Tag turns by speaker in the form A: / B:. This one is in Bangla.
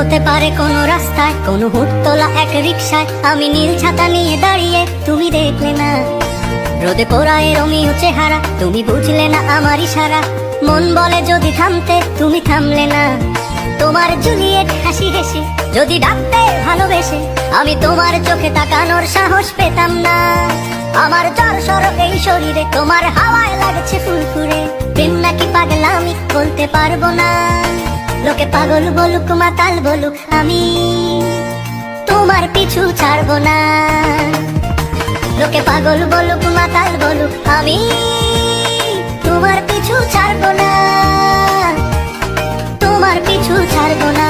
A: হতে পারে কোনো রাস্তায়, কোনো হুটতোলা এক রিকশায় আমি নীল ছাতা নিয়ে দাঁড়িয়ে, তুমি দেখলে না। রোদে পোড়ায় রোমিও চেহারা, তুমি বুঝলে না আমার ইশারা। মন বলে যদি থামতে, তুমি থামলে না। তোমার জুলিয়েট হাসি হেসে যদি ডাকতে ভালোবেসে, আমি তোমার চোখে তাকানোর সাহস পেতাম না। আমার জ্বর সর এই শরীরে, তোমার হাওয়ায় লাগছে ফুরফুরে। প্রেম নাকি পাগলামি বলতে পারবো না। লোকে পাগল বলুক মাতাল বলুক, আমি তোমার পিছু ছাড়বো না। লোকে পাগল বলুক মাতাল বলুক, আমি তোমার পিছু ছাড়বো না, তোমার পিছু ছাড়বো না।